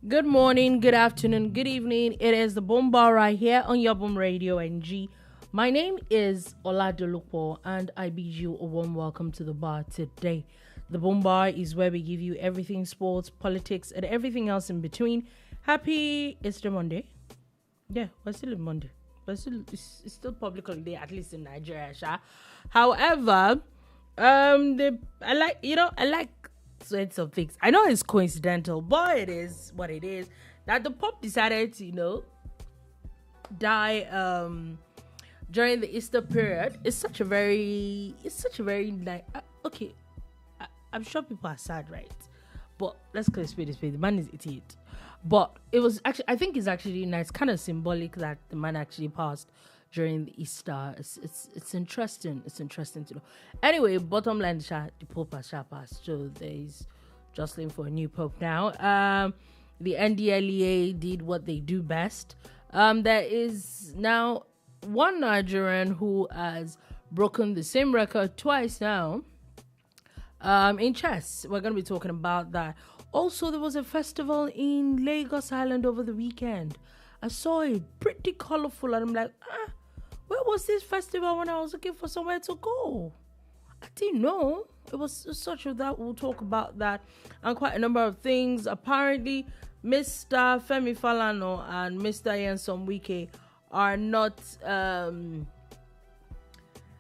Good morning, good afternoon, good evening. It is the Boombar right here on your Boom Radio NG. My name is Dolupo and I bid you a warm welcome to the bar today. The Boombar is where we give you everything sports, politics, and everything else in between. Happy Easter Monday. Yeah, we're still in Monday. But it's still public holiday, at least in Nigeria. However, I like sorts of things. I know it's coincidental, but it is what it is. That the Pope decided to, die during the Easter period. It's such a very nice. Okay, I'm sure people are sad, right? But let's call it spade. The man is 88. But it was actually, I think it's actually nice, kind of symbolic that the man actually passed during the Easter. It's interesting. It's interesting to know. Anyway, bottom line, the Pope has passed. So there's jostling for a new Pope now. The NDLEA did what they do best. There is now one Nigerian who has broken the same record twice now. In chess, we're going to be talking about that. Also, there was a festival in Lagos Island over the weekend. I saw it pretty colorful, and I'm like, where was this festival when I was looking for somewhere to go? I didn't know. It was such a that. We'll talk about that and quite a number of things. Apparently, Mr. Femi Falana and Mr. Wike are not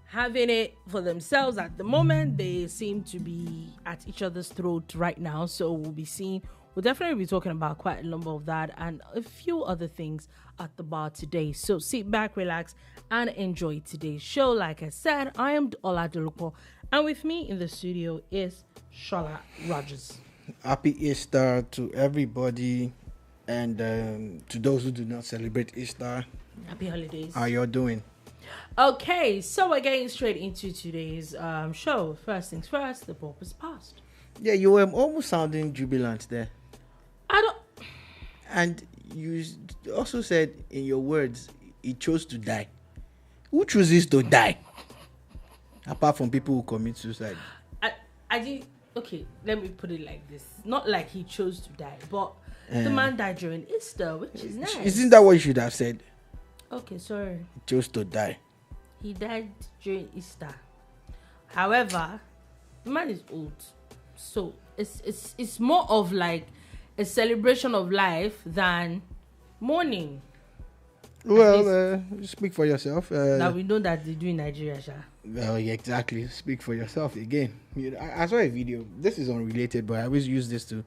having it for themselves at the moment. They seem to be at each other's throat right now. So we'll definitely be talking about quite a number of that and a few other things at the bar today. So sit back, relax, and enjoy today's show. Like I said, I am Dolupo, and with me in the studio is Sola Rogers. Happy Easter to everybody, and to those who do not celebrate Easter. Happy holidays. How you doing? Okay, so we're getting straight into today's show. First things first, the Pope is passed. Yeah, you were almost sounding jubilant there. And you also said in your words, he chose to die. Who chooses to die? Apart from people who commit suicide. I did. Okay, let me put it like this. Not like he chose to die, but the man died during Easter, which is nice. Isn't that what you should have said? Okay, sorry. He chose to die. He died during Easter. However, the man is old. So it's more of like a celebration of life than mourning. Well, speak for yourself. Now we know that they do in Nigeria, Well, yeah, exactly. Speak for yourself again. I saw a video. This is unrelated, but I always use this to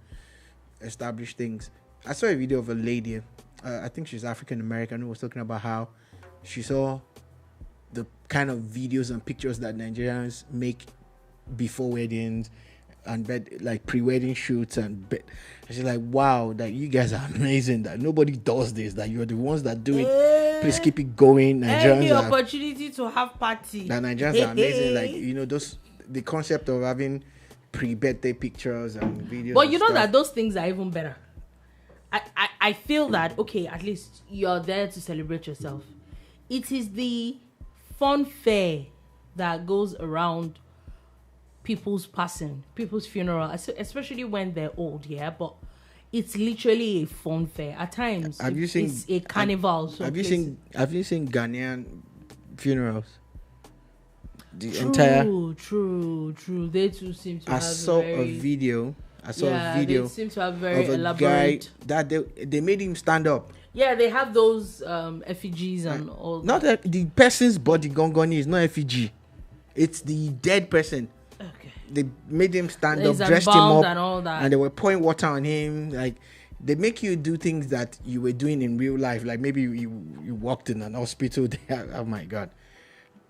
establish things. I saw a video of a lady. I think she's African American, who was talking about how she saw the kind of videos and pictures that Nigerians make before weddings and like pre-wedding shoots and she's like, wow, that you guys are amazing, that nobody does this, that you're the ones that do it. Please keep it going. Nigerians any opportunity to have party. That Nigerians are amazing. Like, the concept of having pre-birthday pictures and videos. But you know that those things are even better. I feel that, okay, at least you're there to celebrate yourself. It is the fun fair that goes around people's passing, people's funeral, especially when they're old, yeah, but it's literally a fun fair. At times, it's a carnival. Have you seen Ghanaian funerals? True. They too seem to have a video. They seem to have very of a elaborate guy that they made him stand up. Yeah, they have those effigies and all. Not the person's body gongoni is not effigy. It's the dead person. Okay. They made him stand up, dressed him up, and all that. And they were pouring water on him. Like, they make you do things that you were doing in real life. Like, maybe you walked in an hospital there. Oh my God.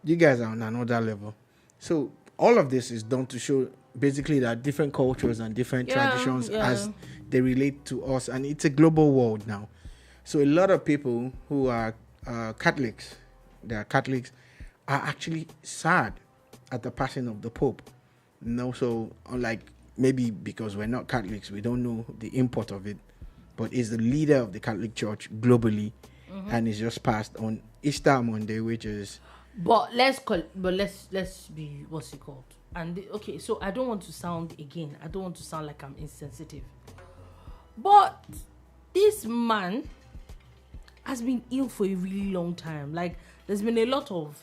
You guys are on another level. So all of this is done to show basically that different cultures and different traditions as they relate to us. And it's a global world now. So a lot of people who are Catholics, are actually sad at the passing of the Pope. So unlike maybe because we're not Catholics, we don't know the import of it. But is the leader of the Catholic Church globally, and is just passed on Easter Monday, which is. But let's be what's it called? And okay, so I don't want to sound like I'm insensitive, but this man has been ill for a really long time. Like, there's been a lot of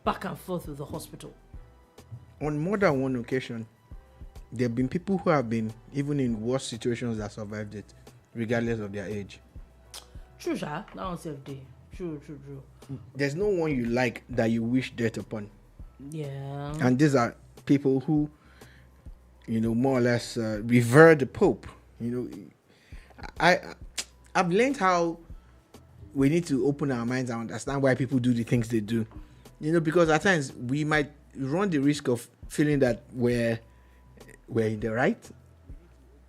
back and forth with the hospital. On more than one occasion, there have been people who have been even in worse situations that survived it, regardless of their age. True, Sha. That one's a day. True. There's no one you like that you wish death upon. Yeah. And these are people who, more or less revere the Pope. I've learned how we need to open our minds and understand why people do the things they do. Because at times we might run the risk of feeling that we're in the right.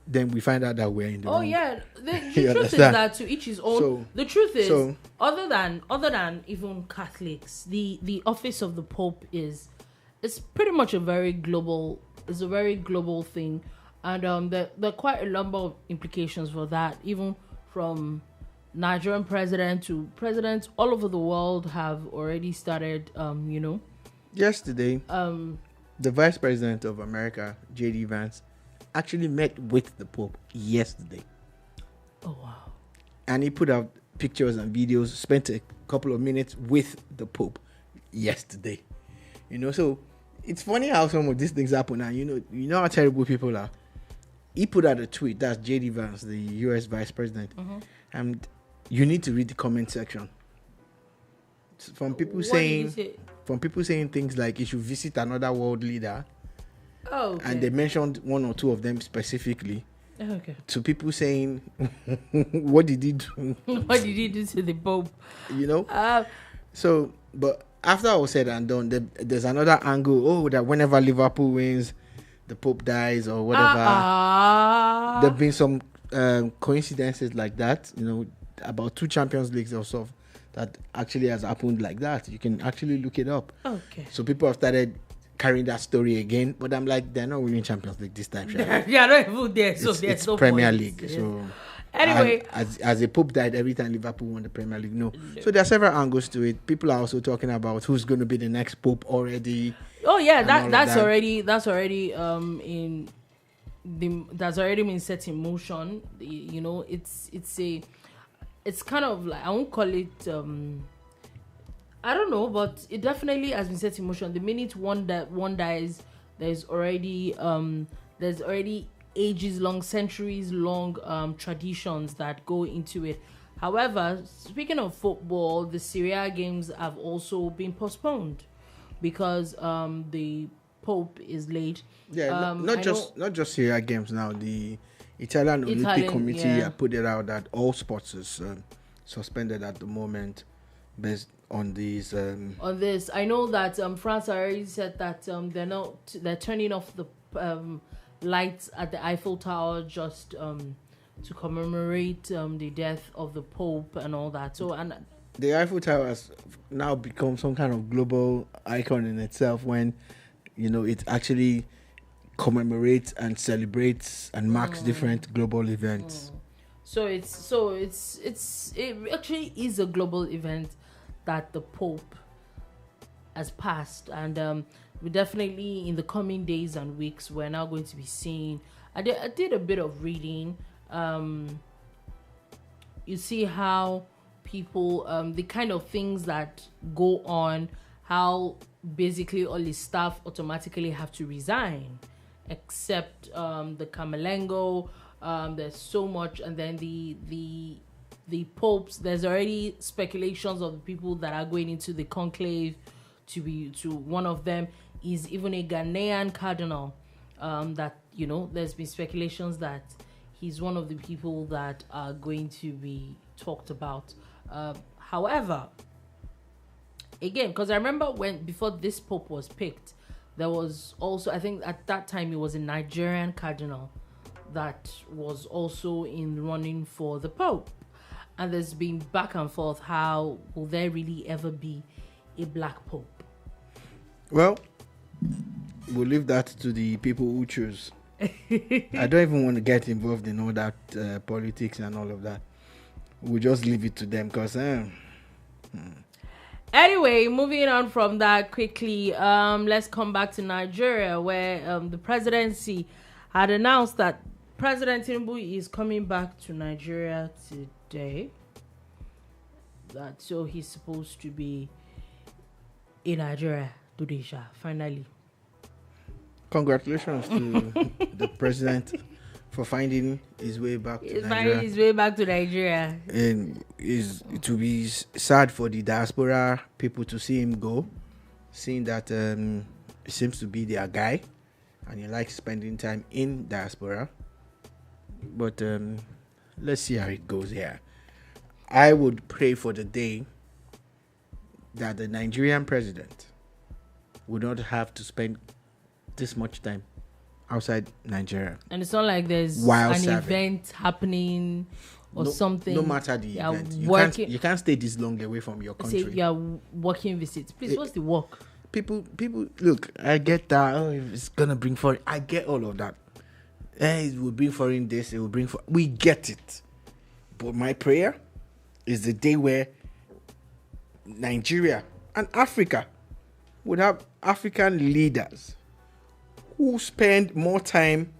Then we find out that we're in the wrong. Oh yeah, the truth is that to each his own. So, the truth is, other than even Catholics, the office of the Pope it's pretty much a very global thing, and there are quite a number of implications for that. Even from Nigerian president to presidents all over the world have already started. Yesterday, the Vice President of America, J.D. Vance, actually met with the Pope yesterday. Oh wow. And he put out pictures and videos, spent a couple of minutes with the Pope yesterday. So it's funny how some of these things happen, and you know how terrible people are. He put out a tweet, that's J.D. Vance, the US Vice President, and you need to read the comment section. From people saying things like he should visit another world leader. Oh, okay. And they mentioned one or two of them specifically. Okay. To people saying, what did he do? What did he do to the Pope? So, but after all said and done, there's another angle. Oh, that whenever Liverpool wins, the Pope dies or whatever. There have been some coincidences like that. About 2 Champions Leagues or so that actually has happened like that. You can actually look it up. Okay. So people have started carrying that story again, but I'm like, they're not winning Champions League this time. Yeah, not even there. So it's no Premier points. League. Yes. So anyway, as a Pope died every time Liverpool won the Premier League. No. So there are several angles to it. People are also talking about who's going to be the next Pope already. Oh yeah, that's already that's already been set in motion. It's kind of like, I won't call it I don't know, but it definitely has been set in motion. The minute one dies, there's already ages long, centuries long traditions that go into it. However, speaking of football, the SERAP games have also been postponed because the Pope is late. Yeah, not just SERAP games now. The Italian Olympic Committee put it out that all sports is suspended at the moment based on these. On this, I know that France already said that they're turning off the lights at the Eiffel Tower just to commemorate the death of the Pope and all that. So the Eiffel Tower has now become some kind of global icon in itself when it actually commemorates and celebrates and marks different global events. So it actually is a global event that the Pope has passed, and we definitely in the coming days and weeks we're now going to be seeing. I did a bit of reading. You see how people the kind of things that go on, how basically all his staff automatically have to resign, except the Camerlengo. There's so much, and then the popes. There's already speculations of the people that are going into the conclave. To one of them is even a Ghanaian cardinal. That there's been speculations that he's one of the people that are going to be talked about. However, again, because I remember before this pope was picked, there was also, I think at that time, it was a Nigerian cardinal that was also in running for the pope. And there's been back and forth, how will there really ever be a black pope? Well, we'll leave that to the people who choose. I don't even want to get involved in all that politics and all of that. We'll just leave it to them because... Anyway, moving on from that quickly, let's come back to Nigeria, where the presidency had announced that President Tinubu is coming back to Nigeria today. So he's supposed to be in Nigeria today, finally. Congratulations to the president for finding his way back to Nigeria. Finding his way back to Nigeria. And it will be sad for the diaspora people to see him go, seeing that he seems to be their guy and he likes spending time in diaspora. But let's see how it goes here. I would pray for the day that the Nigerian president would not have to spend this much time outside Nigeria. And it's not like there's event happening or something. No matter the event. You can't stay this long away from your country. Say you are working visits. Please, what's the work? People, look, I get that. Oh, it's going to bring foreign. I get all of that. It will bring foreign this, it will bring foreign. We get it. But my prayer is the day where Nigeria and Africa would have African leaders who spend more time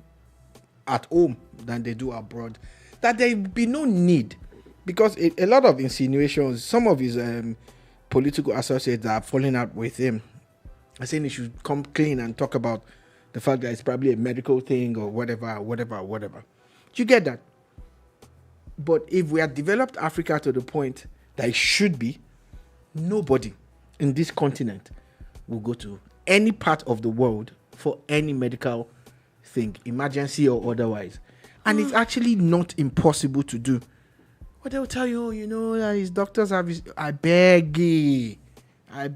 at home than they do abroad, that there will be no need, because a lot of insinuations, some of his political associates that are falling out with him are saying he should come clean and talk about the fact that it's probably a medical thing or whatever. You get that? But if we have developed Africa to the point that it should be, nobody in this continent will go to any part of the world for any medical thing, emergency or otherwise. And it's actually not impossible to do. But they'll tell you, that his doctors have I beg you. I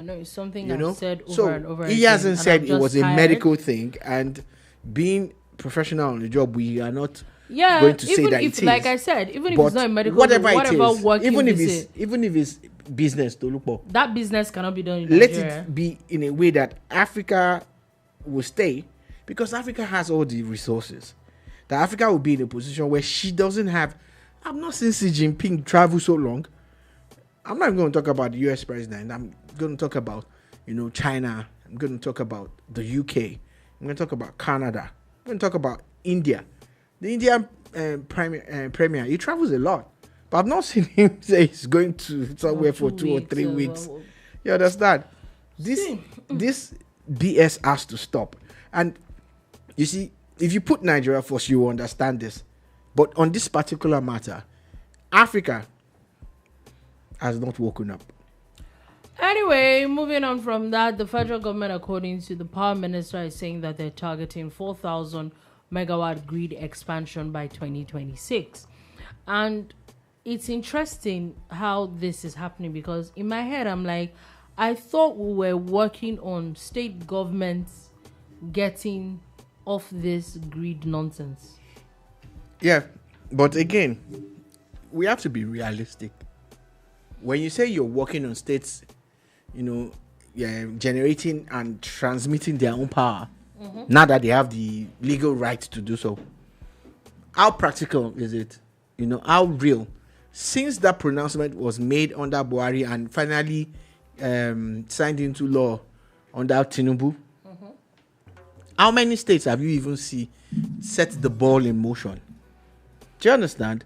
know it's something I've said over and over again. He hasn't said it was a medical thing, and being professional on the job, we are not going to say that it is. Like I said, even if it's not a medical thing, whatever work even if it's business, Dolupo, that business cannot be done in Nigeria. Let it be in a way that Africa will stay, because Africa has all the resources. That Africa will be in a position where she doesn't have. I've not seen Xi Jinping travel so long. I'm not going to talk about the US president. I'm going to talk about, China. I'm going to talk about the UK. I'm going to talk about Canada. I'm going to talk about India. The Indian premier, he travels a lot. But I've not seen him say he's going to somewhere for 2 or 3 weeks. You understand? This BS has to stop. And you see, if you put Nigeria first, you will understand this. But on this particular matter, Africa has not woken up. Anyway, moving on from that, the federal government, according to the power minister, is saying that they're targeting 4,000 megawatt grid expansion by 2026. And it's interesting how this is happening, because in my head, I'm like, I thought we were working on state governments getting off this grid nonsense. Yeah, but again, we have to be realistic. When you say you're working on states, generating and transmitting their own power, now that they have the legal right to do so, how practical is it? How real? Since that pronouncement was made under Buhari and finally signed into law under Tinubu, how many states have you even set the ball in motion? Do you understand?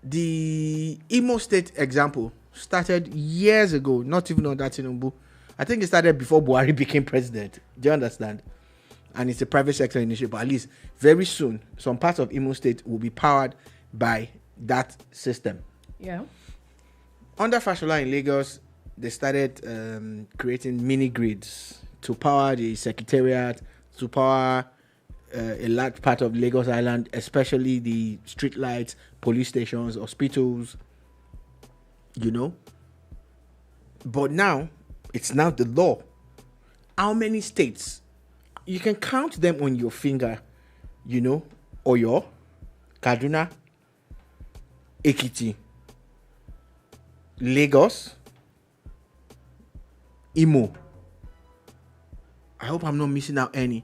The Imo State example started years ago, not even under Tinubu. I think it started before Buhari became president. Do you understand? And it's a private sector initiative, but at least very soon, some parts of Imo State will be powered by that system. Yeah. Under Fashola in Lagos, they started creating mini grids to power the secretariat, to power a large part of Lagos Island, especially the street lights, police stations, hospitals, But now, it's now the law. How many states? You can count them on your finger, Oyo, Kaduna, Ekiti, Lagos, Imo. I hope I'm not missing out any.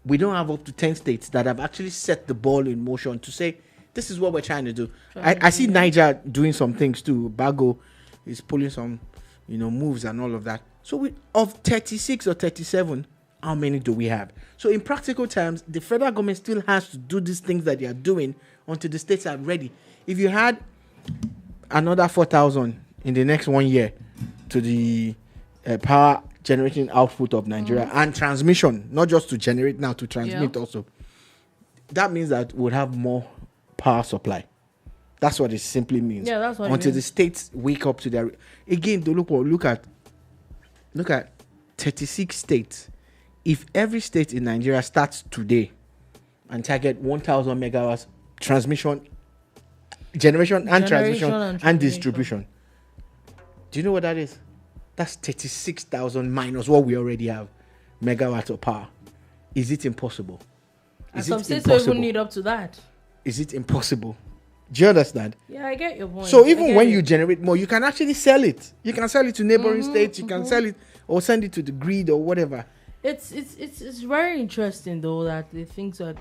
We don't have up to 10 states that have actually set the ball in motion to say, this is what we're trying to do. I see Niger doing some things too. Bago is pulling some, moves and all of that. So of 36 or 37, how many do we have? So in practical terms, the federal government still has to do these things that they are doing until the states are ready. If you had another 4,000 in the next 1 year to the power generating output of Nigeria and transmission, not just to generate now, to transmit also, that means that we'll have more power supply. That's what it simply means. Yeah, that's what until it means. the states wake up to their... Again, look at 36 states. If every state in Nigeria starts today and target 1,000 megawatts transmission, generation and transmission and distribution, do you know what that is? That's 36,000 minus what we already have megawatts of power. Is it impossible? And some states don't even need up to that. Is it impossible? Do you understand? Yeah, I get your point. So even when you generate more, you can actually sell it. You can sell it to neighboring states. You can sell it or send it to the grid or whatever. It's very interesting though that the things that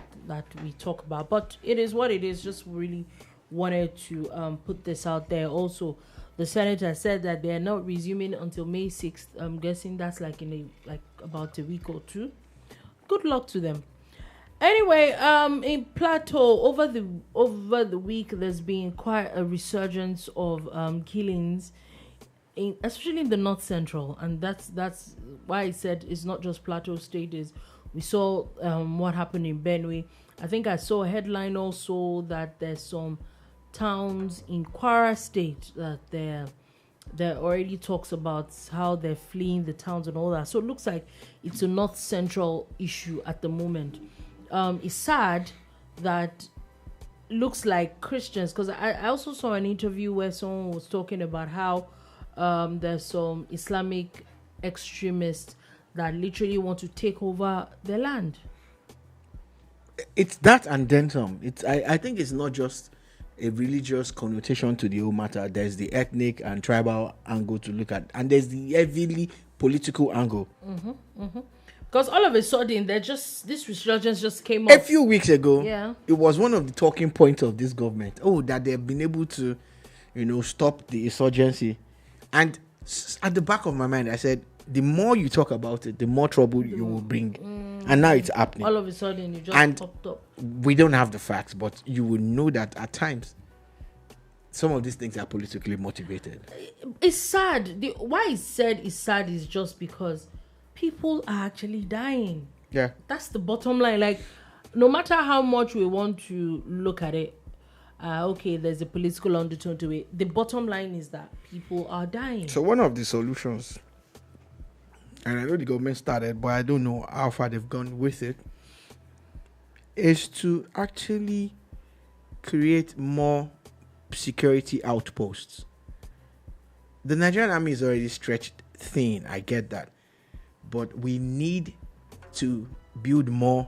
we talk about, but it is what it is. Just really wanted to put this out there. Also, the senator said that they are not resuming until May 6th. I'm guessing that's like in about a week or two. Good luck to them. Anyway, in Plateau over the week, there's been quite a resurgence of killings, especially in the North Central, and that's why I said it's not just Plateau State. Is we saw what happened in Benue. I think I saw a headline also that there's some towns in Kwara State that there already talks about how they're fleeing the towns and all that. So it looks like it's a North Central issue at the moment. It's sad that looks like Christians, because I also saw an interview where someone was talking about how there's some Islamic extremists that literally want to take over their land. It's that and then some. I think it's not just a religious connotation to the whole matter. There's the ethnic and tribal angle to look at, and there's the heavily political angle. Because all of a sudden, this resurgence just came up. A few weeks ago, it was one of the talking points of this government. Oh, that they've been able to, stop the insurgency. And at the back of my mind, I said, the more you talk about it, the more trouble you will bring. And now it's happening. All of a sudden, it just popped up. We don't have the facts, but you will know that at times, some of these things are politically motivated. It's sad. Why I said it's sad is just because people are actually dying. Yeah. That's the bottom line. Like, no matter how much we want to look at it, okay, there's a political undertone to it. The bottom line is that people are dying. So one of the solutions, and I know the government started, but I don't know how far they've gone with it, is to actually create more security outposts. The Nigerian army is already stretched thin. I get that. But we need to build more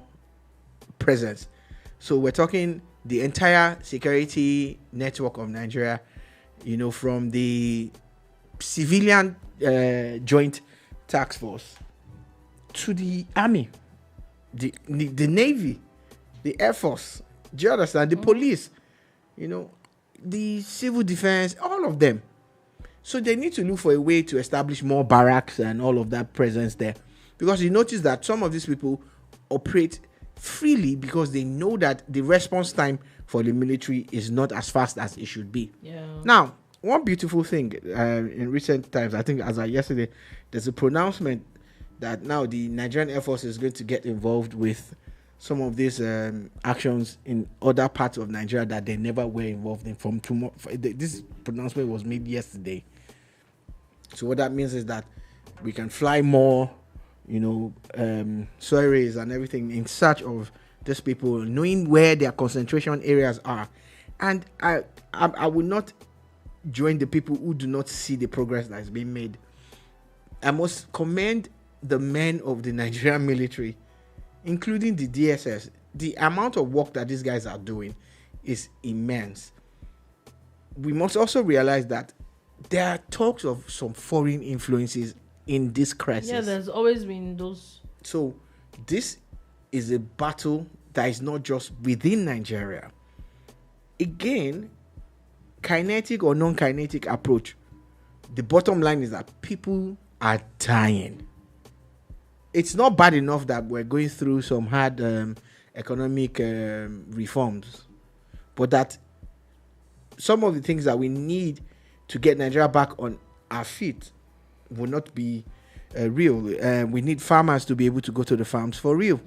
presence. So we're talking the entire security network of Nigeria, from the civilian joint task force to the army, the navy, the air force. Do you understand? The police, the civil defense, all of them. So they need to look for a way to establish more barracks and all of that presence there. Because you notice that some of these people operate freely because they know that the response time for the military is not as fast as it should be. Yeah. Now, one beautiful thing in recent times, I think as of yesterday, there's a pronouncement that now the Nigerian Air Force is going to get involved with some of these actions in other parts of Nigeria that they never were involved in. From tomorrow, this pronouncement was made yesterday. So what that means is that we can fly more, soirees and everything in search of these people, knowing where their concentration areas are. And I will not join the people who do not see the progress that is being made. I must commend the men of the Nigerian military, including the DSS. The amount of work that these guys are doing is immense. We must also realize that there are talks of some foreign influences in this crisis. Yeah, there's always been those. So this is a battle that is not just within Nigeria. Again, kinetic or non-kinetic approach. The bottom line is that people are dying. it's not bad enough that we're going through some hard economic reforms, but that some of the things that we need to get Nigeria back on our feet will not be real. We need farmers to be able to go to the farms for real,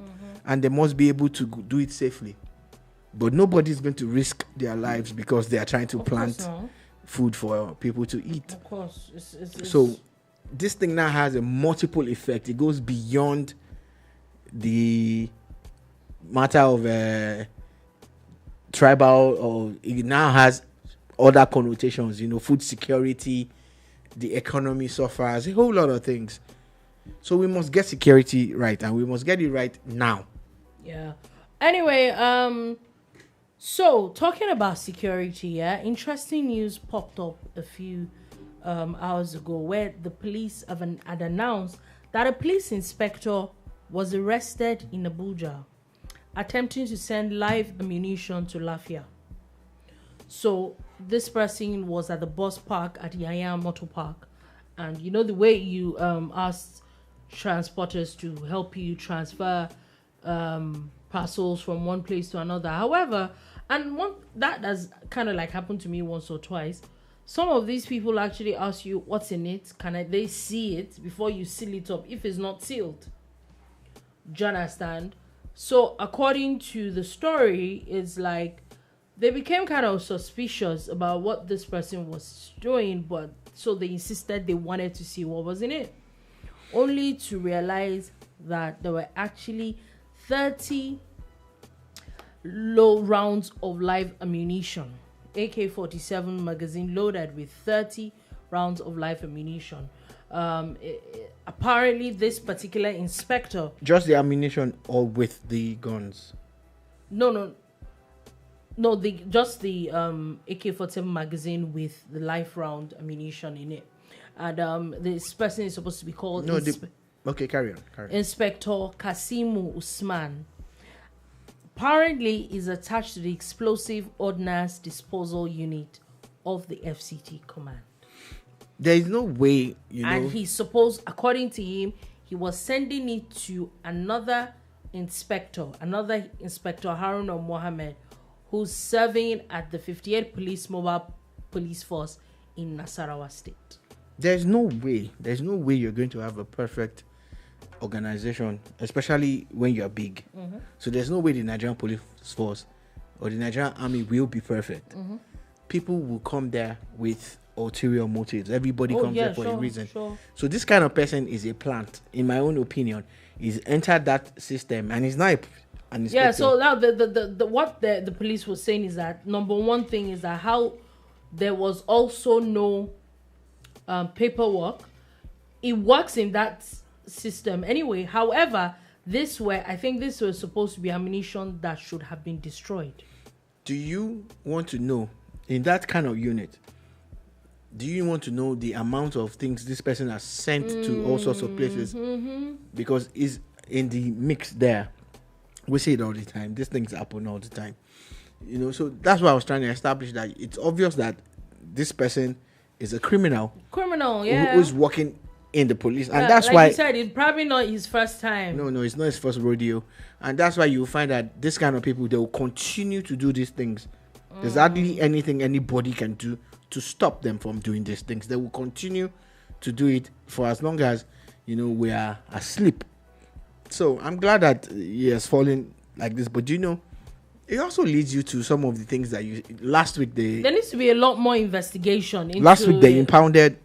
and they must be able to do it safely. But nobody's going to risk their lives because they are trying to plant food for people to eat. Of course. So this thing now has a multiple effect. It goes beyond the matter of tribal, or it now has other connotations. Food security, the economy suffers, a whole lot of things. So we must get security right, and we must get it right now. Yeah. Anyway, so talking about security, interesting news popped up a few hours ago where the police had announced that a police inspector was arrested in Abuja attempting to send live ammunition to Lafia. So this person was at the bus park at Yaya Motor Park, and the way you asked transporters to help you transfer parcels from one place to another. However, and that has kind of like happened to me once or twice. Some of these people actually ask you what's in it. They see it before you seal it up if it's not sealed? Do you understand? So according to the story, it's like they became kind of suspicious about what this person was doing, but so they insisted they wanted to see what was in it, only to realize that there were actually 30 low rounds of live ammunition, AK-47 magazine loaded with 30 rounds of live ammunition. Apparently this particular inspector, just the ammunition or with the guns? No, just the AK-47 magazine with the live round ammunition in it. And this person is supposed to be called okay, carry on. Inspector Kasimu Usman. Apparently is attached to the explosive ordnance disposal unit of the FCT command. There is no way, And he's supposed, according to him, he was sending it to another inspector, Haruna Mohammed, who's serving at the 58th Police Mobile Police Force in Nasarawa State. There's no way you're going to have a perfect organization, especially when you're big. So there's no way the Nigerian Police Force or the Nigerian Army will be perfect. People will come there with ulterior motives. Everybody comes there for a reason. Sure. So this kind of person is a plant, in my own opinion. He's entered that system and he's not an inspector. Yeah, so now what the police was saying is that number one thing is that how there was also no paperwork. It works in that system anyway. However, I think this was supposed to be ammunition that should have been destroyed. Do you want to know, in that kind of unit, do you want to know the amount of things this person has sent to all sorts of places? Because it's in the mix there. We see it all the time. These things happen all the time. So that's why I was trying to establish that it's obvious that this person is a criminal. Who's working in the police. And that's like why you said, it's probably not his first time. No, it's not his first rodeo. And that's why you find that this kind of people, they will continue to do these things. There's hardly anything anybody can do to stop them from doing these things. They will continue to do it for as long as we are asleep. So I'm glad that he has fallen like this. But it also leads you to some of the things that last week there needs to be a lot more investigation into last week they impounded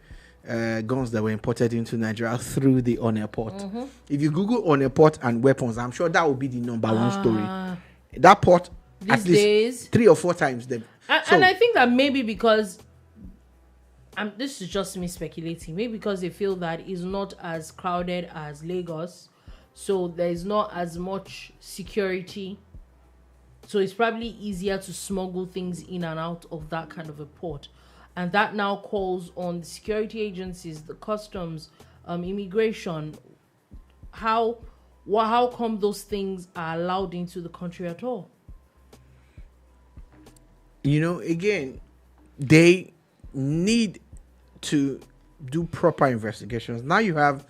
guns that were imported into Nigeria through the Onne port. If you Google Onne port and weapons, I'm sure that will be the number one story. That port these at least days 3 or 4 times them. And I think that maybe because this is just me speculating, maybe because they feel that it's not as crowded as Lagos, so there is not as much security, so it's probably easier to smuggle things in and out of that kind of a port. And that now calls on the security agencies, the customs, immigration. How come those things are allowed into the country at all? Again, they need to do proper investigations. Now you have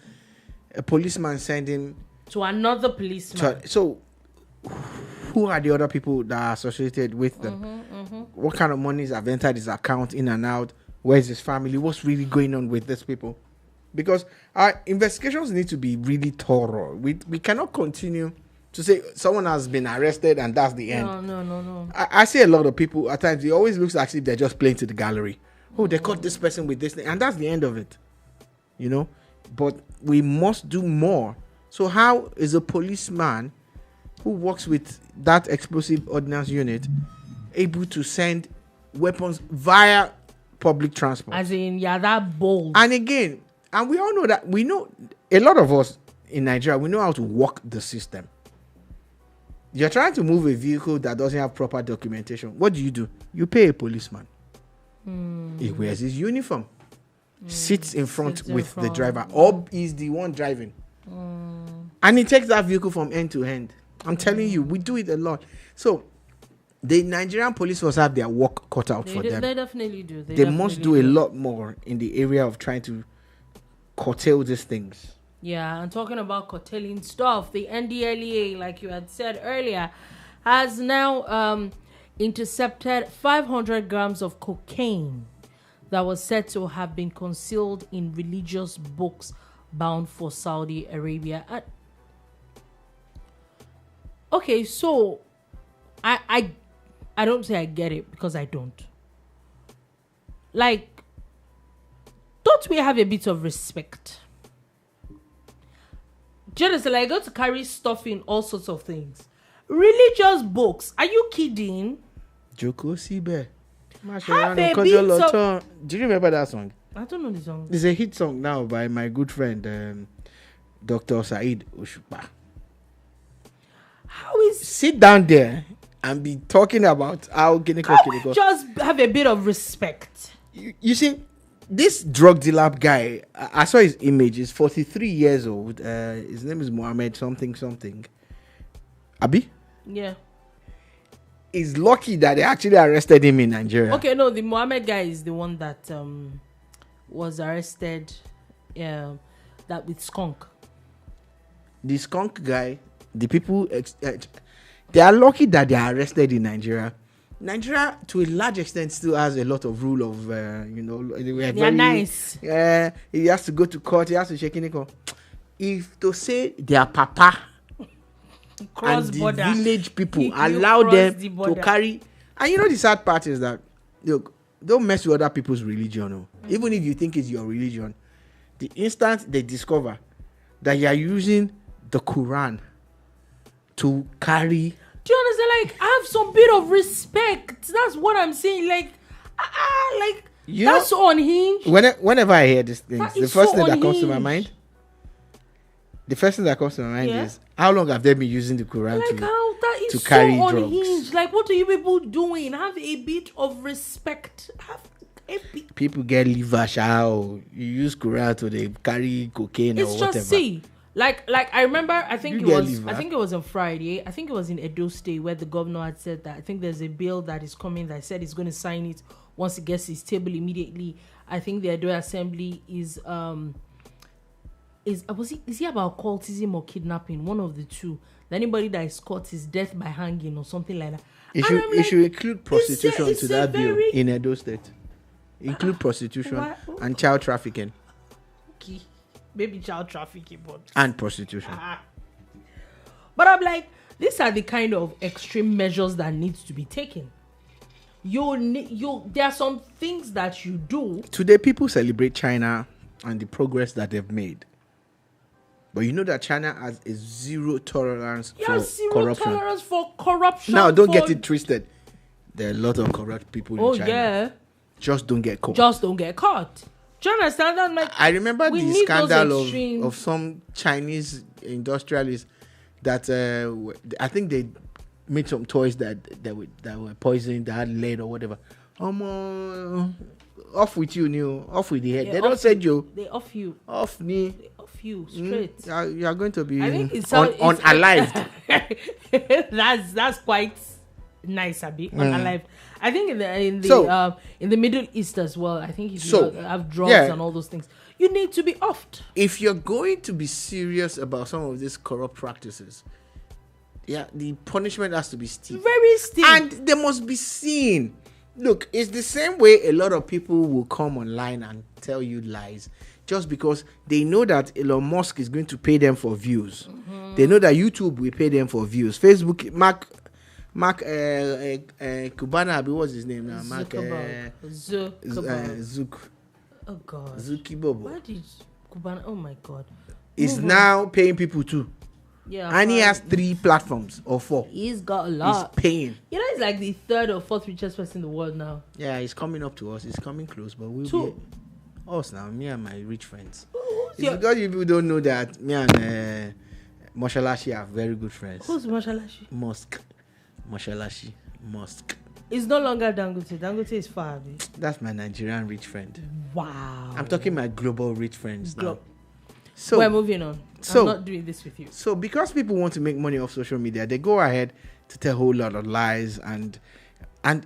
a policeman sending to another policeman. So, who are the other people that are associated with them? What kind of monies have entered his account in and out? Where's his family? What's really going on with these people? Because our investigations need to be really thorough. We cannot continue to say someone has been arrested and that's the end. No. I see a lot of people at times, it always looks as if they're just playing to the gallery. Oh, they caught this person with this thing, and that's the end of it. You know? But we must do more. So how is a policeman who works with that explosive ordnance unit able to send weapons via public transport? As in, that bold. And again, and we all know that, we know, a lot of us in Nigeria, we know how to work the system. You're trying to move a vehicle that doesn't have proper documentation. What do? You pay a policeman. He wears his uniform. Sits in front with the driver. Or is the one driving. And he takes that vehicle from end to end. I'm telling you, we do it a lot. So, the Nigerian police must have their work cut out for them. They definitely do. They must do a lot more in the area of trying to curtail these things. Yeah, and talking about curtailing stuff, the NDLEA, like you had said earlier, has now intercepted 500 grams of cocaine that was said to have been concealed in religious books bound for Saudi Arabia. Okay, so I don't say I get it, because I don't. Like, don't we have a bit of respect? Honestly, like, I got to carry stuff in all sorts of things. Religious books. Are you kidding? Joko Sibe. Have a bit of... Do you remember that song? I don't know the song. It's a hit song now by my good friend, Dr. Said Oshupa. How is... Sit down there and be talking about how Kiniko. Just have a bit of respect. You see, this drug dealer guy, I saw his image. He's 43 years old. His name is Mohammed something. Abi? Yeah. He's lucky that they actually arrested him in Nigeria. Okay, no, the Mohammed guy is the one that was arrested. That with skunk. The skunk guy, the people, they are lucky that they are arrested in Nigeria. Nigeria, to a large extent, still has a lot of rule of, they are nice. He has to go to court. He has to check in. If to say their papa cross and the border village people allow them to carry, and you know the sad part is that, look, don't mess with other people's religion. No? Even if you think it's your religion, the instant they discover that you are using the Quran to carry. Do you understand? Like, I have some bit of respect. That's what I'm saying. Like, that's so unhinged. Whenever I hear these things, the first thing that comes to my mind is, how long have they been using the Quran to carry so drugs? Unhinged. Like, what are you people doing? Have a bit of respect. People get liver shower. You use Quran to they carry cocaine or whatever. It's just Like I remember, I think it was on Friday. I think it was in Edo State where the governor had said that I think there's a bill that is coming that said he's going to sign it once it gets his table immediately. I think the Edo Assembly is he about cultism or kidnapping? One of the two. Anybody that is caught is death by hanging or something like that. It should include prostitution to that bill in Edo State. Include prostitution and child trafficking. Okay. Maybe child trafficking, and prostitution. But I'm like, these are the kind of extreme measures that needs to be taken. There are some things that you do. Today, people celebrate China and the progress that they've made. But you know that China has a zero tolerance for corruption. Now, don't get it twisted. There are a lot of corrupt people in China. Yeah. Just don't get caught. Do you understand that? Like, I remember the scandal of some Chinese industrialists that I think they made some toys that were poisoned, that had lead or whatever. Off with you, off with the head. They don't send you. They off you. Off me. They off you straight. You are going to be unalived. That's quite nice, Abi. Unalived. I think in the Middle East as well. I think if you have drugs and all those things, you need to be offed. If you're going to be serious about some of these corrupt practices, the punishment has to be steep. Very steep. And they must be seen. Look, it's the same way a lot of people will come online and tell you lies just because they know that Elon Musk is going to pay them for views. They know that YouTube will pay them for views. Facebook, Mark Kubana, what's his name now? Mark Zuck. Oh God. Zuki Bobo. Why did Kubana? Oh my God. Is now paying people too. Yeah. And he has 3 platforms or 4. He's got a lot. He's paying. You know, he's like the 3rd or 4th richest person in the world now. Yeah, he's coming up to us. He's coming close, but we'll be us now. Me and my rich friends. It's because you people don't know that me and Moshalashi are very good friends. Who's Moshalashi? Moshalashi. Musk. It's no longer Dangote. Dangote is far. That's my Nigerian rich friend. Wow. I'm talking my global rich friends now. So we're moving on. I'm not doing this with you. So because people want to make money off social media, they go ahead to tell a whole lot of lies and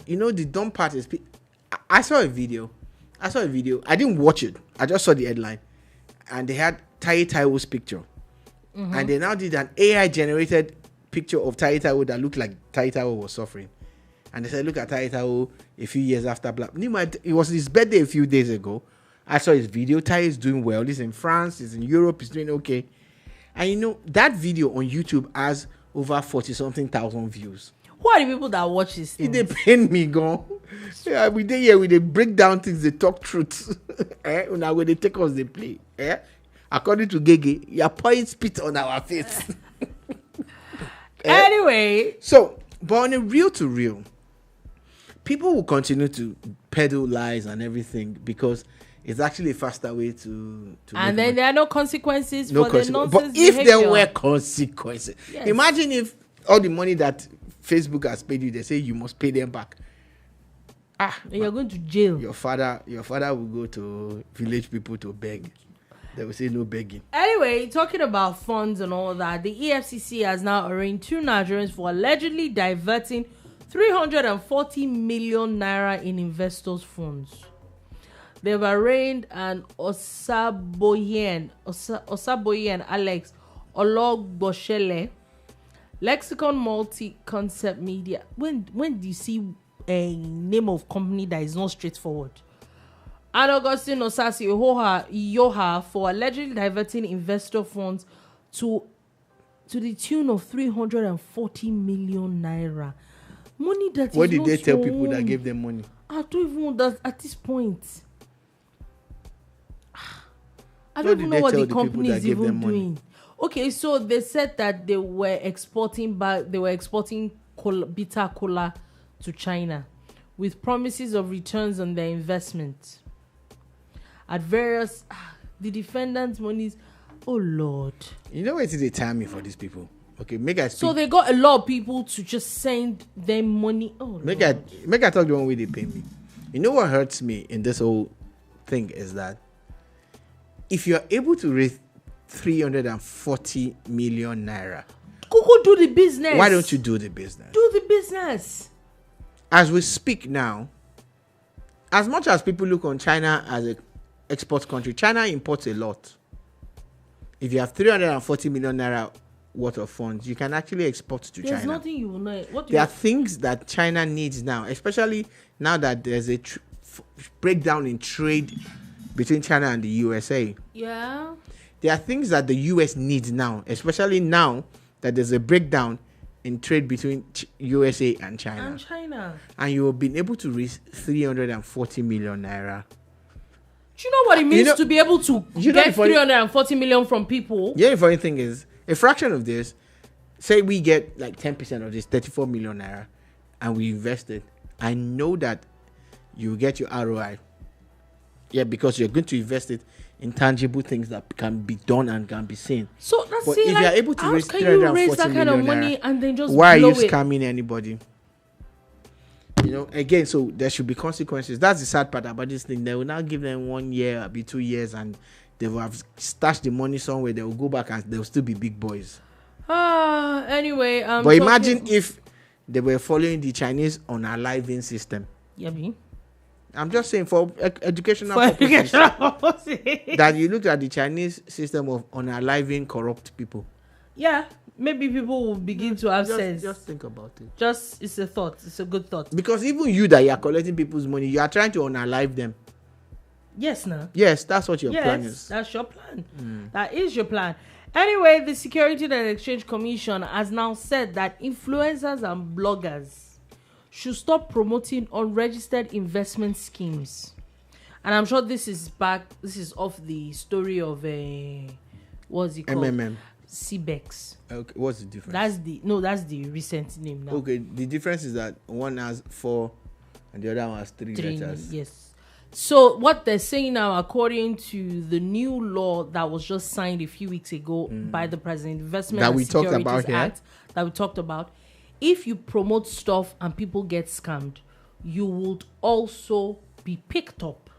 you know the dumb part is I saw a video. I didn't watch it. I just saw the headline. And they had Tai Taiwo's picture. And they now did an AI generated picture of Tai Taiwo that looked like Tai Taiwo was suffering. And they said, look at Tai Taiwo a few years after Black. It was his birthday a few days ago. I saw his video. Tai is doing well. He's in France. He's in Europe. He's doing okay. And you know, that video on YouTube has over 40-something thousand views. Who are the people that watch this thing? They pain me, gone. Yeah, we they break down things, they talk truth. Now when they take us, they play. According to Gege, you're pouring spit on our face. Anyway. So, but on a real to real, people will continue to peddle lies and everything because it's actually a faster way to and then money. There are no consequences no for consequences. the nonsense But if behavior. there were consequences, yes. Imagine if all the money that Facebook has paid you, they say you must pay them back. You're going to jail. Your father will go to village people to beg. They will say no begging. Anyway, talking about funds and all that, the EFCC has now arraigned 2 Nigerians for allegedly diverting 340 million naira in investors' funds. They've arraigned an Osaboyen Alex Ologboshele, Lexicon Multi-Concept Media. When do you see a name of company that is not straightforward? And Augustine Osasi Yoha for allegedly diverting investor funds to the tune of 340 million naira. Money that what is did they tell own. People that gave them money? I don't even know that at this point. I don't even know what the company is even doing. Okay, so they said that they were exporting bitter cola to China with promises of returns on their investment. At various the defendants' monies. Oh Lord. You know what they tell me for these people? Okay, make I speak. So they got a lot of people to just send them money. Oh make I talk the one way they pay me. You know what hurts me in this whole thing is that if you're able to raise 340 million naira, Google do the business. Why don't you do the business? Do the business. As we speak now, as much as people look on China as an export country, China imports a lot. If you have 340 million naira worth of funds, you can actually export to China. There's nothing you will know. There are things that China needs now, especially now that there's a breakdown in trade between China and the USA. Yeah. There are things that the US needs now, especially now that there's a breakdown in trade between USA and China. And you have been able to raise 340 million naira. Do you know what it means to be able to get 340 million from people? Yeah, the funny thing is, a fraction of this, say we get like 10% of this, 34 million naira, and we invest it. I know that you get your ROI. Yeah, because you're going to invest it in tangible things that can be done and can be seen. So that's but if you're able to raise 340 that kind of money naira, and then just why are you blow it? Scamming anybody? You know, again, so there should be consequences. That's the sad part about this thing. They will now give them 1 year, be 2 years, and they will have stashed the money somewhere. They will go back and they'll still be big boys. Anyway, but imagine if they were following the Chinese on a living system. Yeah, I'm just saying for educational For purposes. educational purposes. That you looked at the Chinese system of unaliving corrupt people. Yeah, maybe people will begin to have sense. Just think about it. It's a thought. It's a good thought. Because even you that you are collecting people's money, you are trying to unalive them. Yes, no. Yes, that's what your plan Yes, is. that's your plan. That is your plan. Anyway, the Security and Exchange Commission has now said that influencers and bloggers should stop promoting unregistered investment schemes. And I'm sure this is off the story of what's it called? MMM. CBEX. Okay, what's the difference? That's the recent name now. Okay, the difference is that one has 4 and the other one has 3 letters. Yes. So what they're saying now, according to the new law that was just signed a few weeks ago by the President, Investment That and we talked Securities about here. Act, that we talked about, if you promote stuff and people get scammed, you would also be picked up.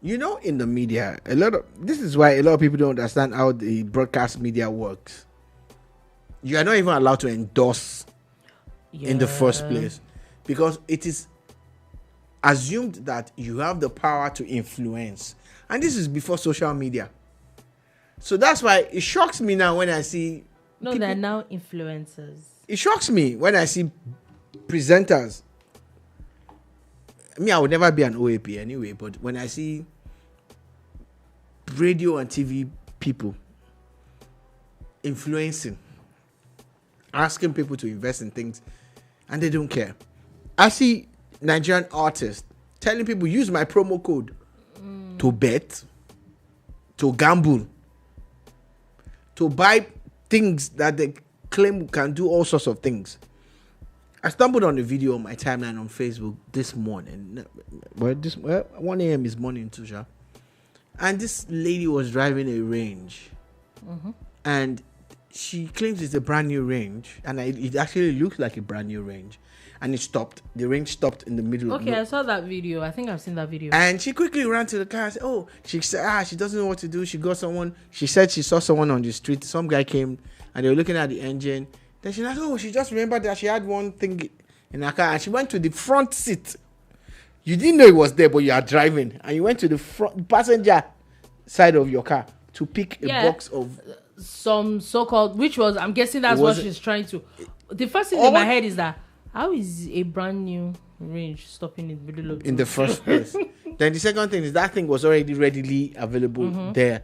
You know, in the media, this is why a lot of people don't understand how the broadcast media works. You are not even allowed to endorse in the first place because it is assumed that you have the power to influence, and this is before social media. So that's why it shocks me now when I see they're now influencers. It shocks me when I see presenters. I would never be an OAP anyway, but when I see radio and TV people influencing, asking people to invest in things, and they don't care. I see Nigerian artists telling people, use my promo code to bet, to gamble, to buy things that they claim can do all sorts of things. I stumbled on a video on my timeline on Facebook this morning. 1 a.m. is morning too, sure. And this lady was driving a Range. And she claims it's a brand new Range. And it actually looks like a brand new Range. And it stopped. The Range stopped in the middle. Okay, I saw that video. I think I've seen that video. And she quickly ran to the car and said, she said, she doesn't know what to do. She said she saw someone on the street. Some guy came and they were looking at the engine. Then she's like, she just remembered that she had one thing in her car and she went to the front seat. You didn't know it was there, but you are driving. And you went to the front passenger side of your car to pick a box of some so-called, which was, I'm guessing that's what she's trying to. The first thing in my head is that, how is a brand new Range stopping in the middle of in the first place? Then the second thing is that thing was already readily available there.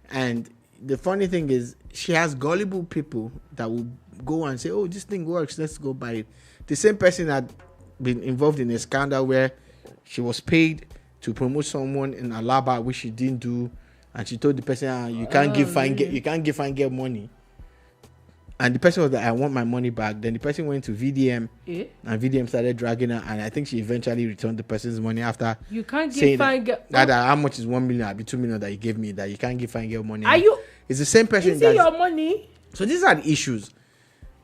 And the funny thing is she has gullible people that will go and say, this thing works, let's go buy it. The same person had been involved in a scandal where she was paid to promote someone in Alaba, which she didn't do, and she told the person, you can't give fine get money. And the person was like, I want my money back. Then the person went to VDM, and VDM started dragging her, and I think she eventually returned the person's money after you can't give fine get. That how much is 1 million? I'll be 2 million that you gave me. That you can't give fine get money. Are you? It's the same person. Is it your money? So these are the issues.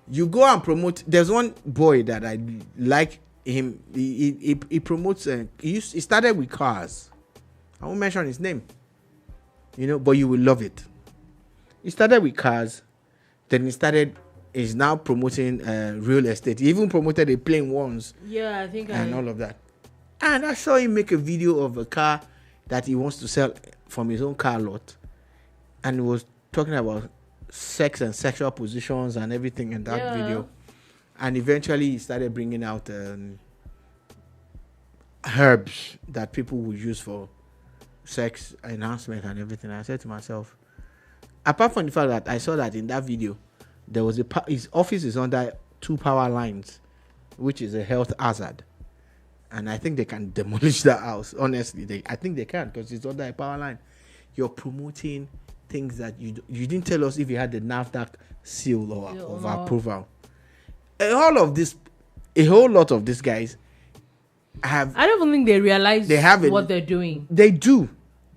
You go and promote. There's one boy that I like him. He promotes. He started with cars. I won't mention his name. But you will love it. He started with cars. Then he's now promoting real estate. He even promoted a plane once. Yeah, I think all of that. And I saw him make a video of a car that he wants to sell from his own car lot. And he was talking about sex and sexual positions and everything in that video. And eventually he started bringing out herbs that people would use for sex enhancement and everything. I said to myself, apart from the fact that I saw that in that video, there was his office is under 2 power lines, which is a health hazard. And I think they can demolish that house. Honestly, I think they can because it's under a power line. You're promoting things that you didn't tell us if you had the NAFDAC seal of approval. A whole lot of these guys have. I don't even think they realize what they're doing. They do.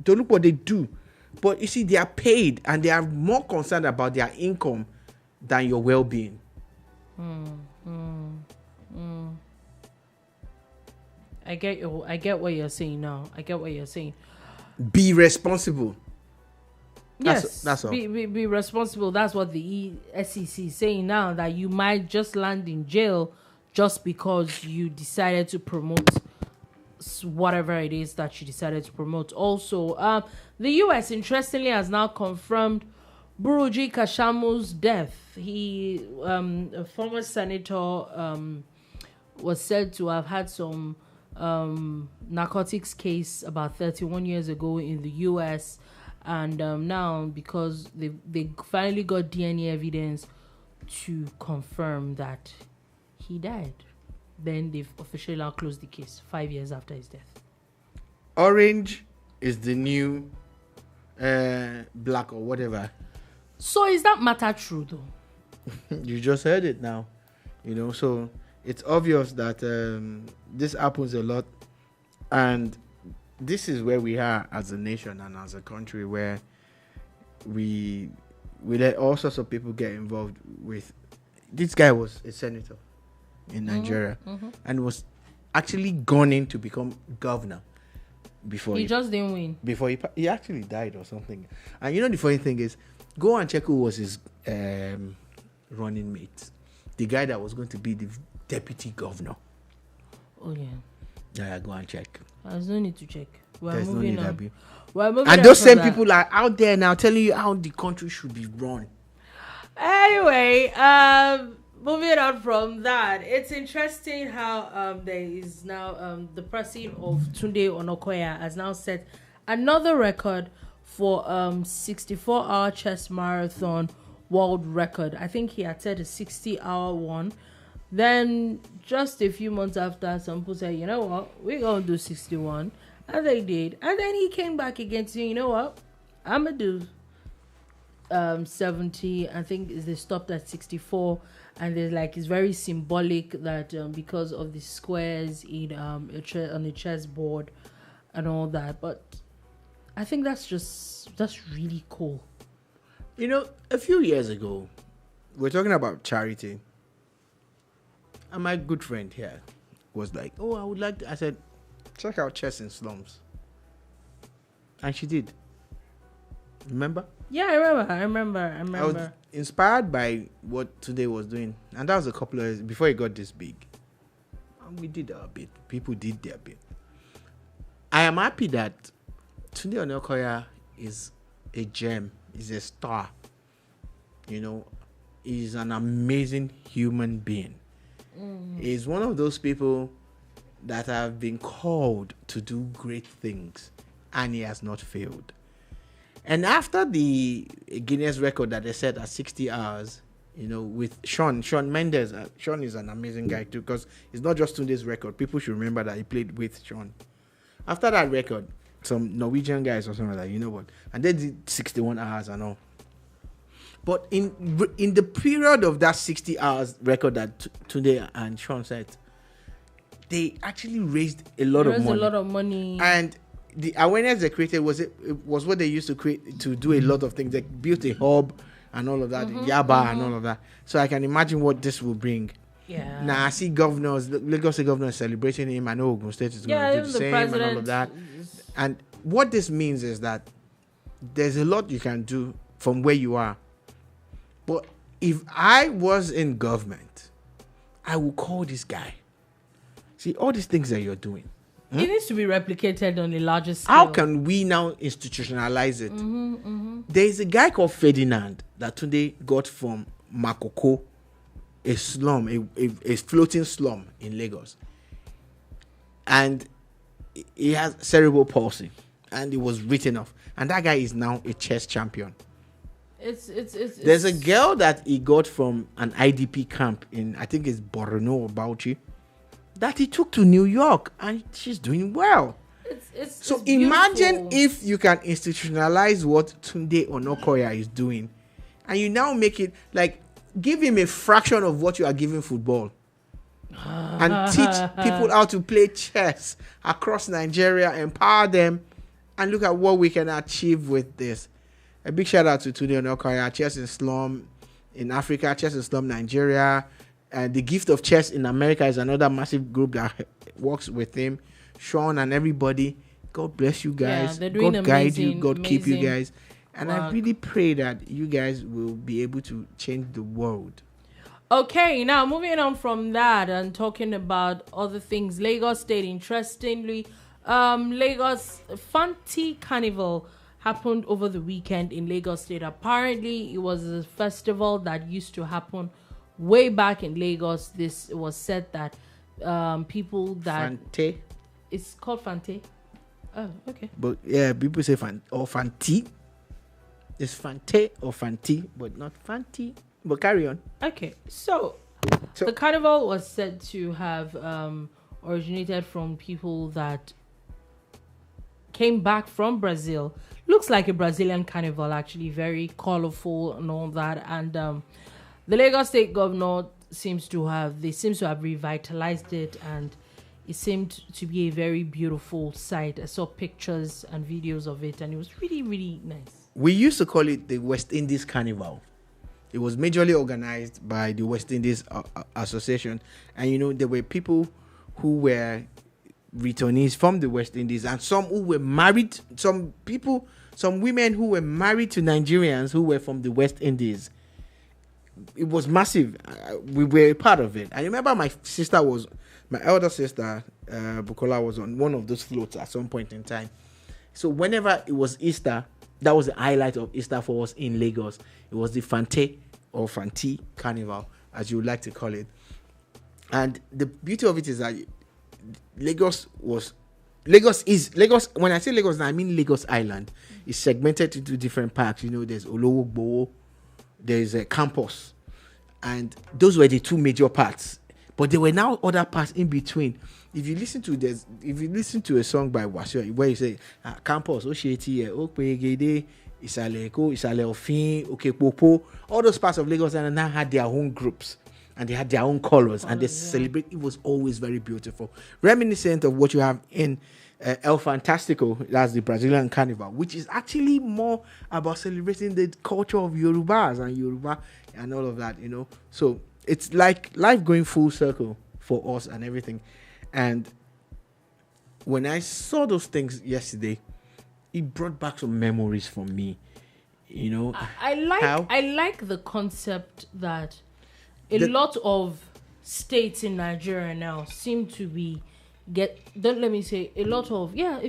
Don't look what they do. But you see, they are paid and they are more concerned about their income than your well-being. I get what you're saying now. I get what you're saying. Be responsible. That's all. Be responsible. That's what the SEC is saying now, that you might just land in jail just because you decided to promote whatever it is that she decided to promote. Also, the U.S. interestingly has now confirmed Buruji Kashamu's death. He, a former senator, was said to have had some narcotics case about 31 years ago in the U.S. And now, because they finally got DNA evidence to confirm that he died, then they've officially now closed the case 5 years after his death. Orange is the new black or whatever. So is that matter true though? You just heard it now. So it's obvious that this happens a lot. And this is where we are as a nation and as a country, where we let all sorts of people get involved with. This guy was a senator in Nigeria and was actually gone in to become governor before he just didn't win. Before he actually died or something. And the funny thing is, go and check who was his running mate. The guy that was going to be the deputy governor. Oh yeah. Yeah, go and check. There's no need to check. There's no need to be. And those same people are out there now telling you how the country should be run. Anyway, moving on from that, it's interesting how there is now the passing of Tunde Onakoya has now set another record for 64-hour chess marathon world record. I think he had set a 60-hour one. Then just a few months after, some people said, you know what, we're going to do 61. And they did. And then he came back again saying, you know what, I'm going to do 70. I think they stopped at 64. And there's it's very symbolic that because of the squares in on the chessboard and all that. But I think that's really cool. A few years ago, we're talking about charity. And my good friend here was like, oh, I would like to. I said, check out Chess in Slums. And she did. Remember? Yeah, I remember. I was inspired by what Tunde was doing. And that was a couple of years before it got this big. And we did our bit. People did their bit. I am happy that Tunde Onakoya is a gem. He's a star. He's an amazing human being. He's one of those people that have been called to do great things, and he has not failed. And after the Guinness record that they set at 60 hours, with Shawn Mendes, Shawn is an amazing guy too, because it's not just Tunde's record. People should remember that he played with Shawn. After that record, some Norwegian guys or something like that, and they did 61 hours and all. But in the period of that 60 hours record that Tunde and Shawn set, they actually raised a lot of money. And the awareness they created was what they used to create to do a lot of things. They built a hub and all of that, Yaba and all of that. So I can imagine what this will bring. Yeah. Now I see Lagos State governor is celebrating him. I know Ogun State is going to do the same and all of that. And what this means is that there's a lot you can do from where you are. But if I was in government, I would call this guy. See, all these things that you're doing. It needs to be replicated on a larger scale. How can we now institutionalize it? There's a guy called Ferdinand that Tunde got from Makoko, a slum, a floating slum in Lagos. And he has cerebral palsy. And it was written off. And that guy is now a chess champion. There's a girl that he got from an IDP camp in, I think it's Borno or Bauchi, that he took to New York, and she's doing well. So imagine if you can institutionalize what Tunde Onakoya is doing, and you now make it give him a fraction of what you are giving football, and teach people how to play chess across Nigeria, empower them, and look at what we can achieve with this. A big shout out to Tunde Onakoya, Chess in Slum in Africa, Chess in Slum Nigeria, and the Gift of Chess in America is another massive group that works with him. Shawn and everybody, God bless you guys. Yeah, God guide you. God keep you guys. And work. I really pray that you guys will be able to change the world. Okay, now moving on from that and talking about other things. Lagos State, interestingly, Lagos Fanti Carnival happened over the weekend in Lagos State. Apparently, it was a festival that used to happen way back in Lagos. This was said that people that Fante. it's called Fante. Oh, okay. But yeah, people say Fanti. It's Fante or Fanti, but not Fanti. But carry on. Okay, so the carnival was said to have originated from people that came back from Brazil. Looks like a Brazilian carnival, actually, very colorful and all that. And the Lagos State governor seems to have revitalized it, and it seemed to be a very beautiful sight. I saw pictures and videos of it, and it was really, really nice. We used to call it the West Indies Carnival. It was majorly organized by the West Indies Association. And, there were people who were returnees from the West Indies and some who were married, some women who were married to Nigerians who were from the West Indies. It was massive. We were a part of it. I remember my elder sister, Bukola, was on one of those floats at some point in time. So whenever it was Easter, that was the highlight of Easter for us in Lagos. It was the Fante or Fanti Carnival, as you would like to call it. And the beauty of it is that Lagos. When I say Lagos, I mean Lagos Island. It's segmented into different parks. There's Olowogbo, there's a campus, and those were the two major parts. But there were now other parts in between. If you listen to a song by Wasio where you say campus, Osheti, Okpegede, Isaleko, Isale Ofin, Okepopo, all those parts of Lagos Island now had their own groups and they had their own colors and they celebrate. It was always very beautiful, reminiscent of what you have in El Fantastico. That's the Brazilian Carnival, which is actually more about celebrating the culture of Yorubas and Yoruba and all of that. So it's like life going full circle for us and everything. And when I saw those things yesterday, it brought back some memories for me. I like the concept that a lot of states in Nigeria now seem to be a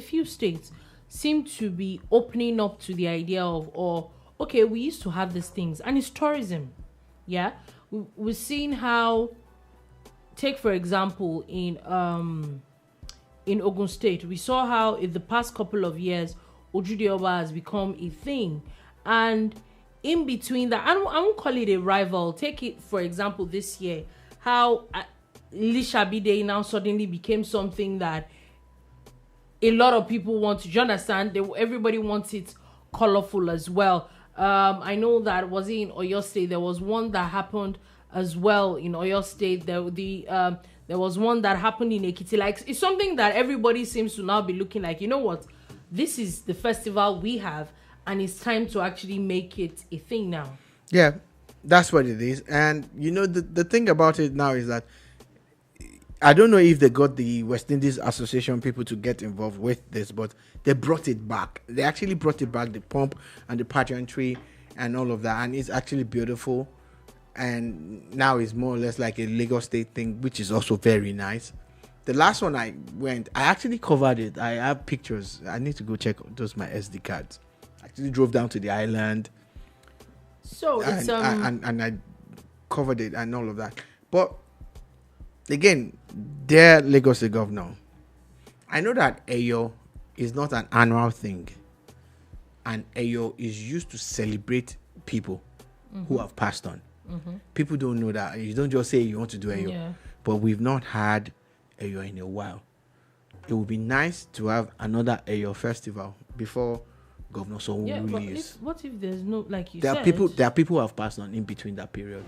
few states seem to be opening up to the idea of, okay, we used to have these things, and it's tourism. Yeah, we've seen how, take for example, in Ogun State, we saw how in the past couple of years, Ojude Oba has become a thing. And in between that, I won't call it a rival. Take it, for example, this year, how Lishabi Day now suddenly became something that a lot of people want to. Do you understand? Everybody wants it colorful as well. I know that was in Oyo State. There was one that happened as well in Oyo State. There was one that happened in Ekiti. Like, it's something that everybody seems to now be looking like, you know what? This is the festival we have, and it's time to actually make it a thing now. Yeah, that's what it is. And the thing about it now is that I don't know if they got the West Indies Association people to get involved with this, but they brought it back. They actually brought it back, the pomp and the pageantry and all of that. And it's actually beautiful. And now it's more or less like a Lagos State thing, which is also very nice. The last one I actually covered it. I have pictures. I need to go check those my SD cards. I actually drove down to the island. So it's and I covered it and all of that. But again, dear Lagos State Governor, I know that Eyo is not an annual thing, and Eyo is used to celebrate people who have passed on. People don't know that. You don't just say you want to do Eyo, but we've not had Eyo in a while. It would be nice to have another Eyo festival before Governor Sanwo-Olu leaves. What if there's no, like you there said? There are people who have passed on in between that period.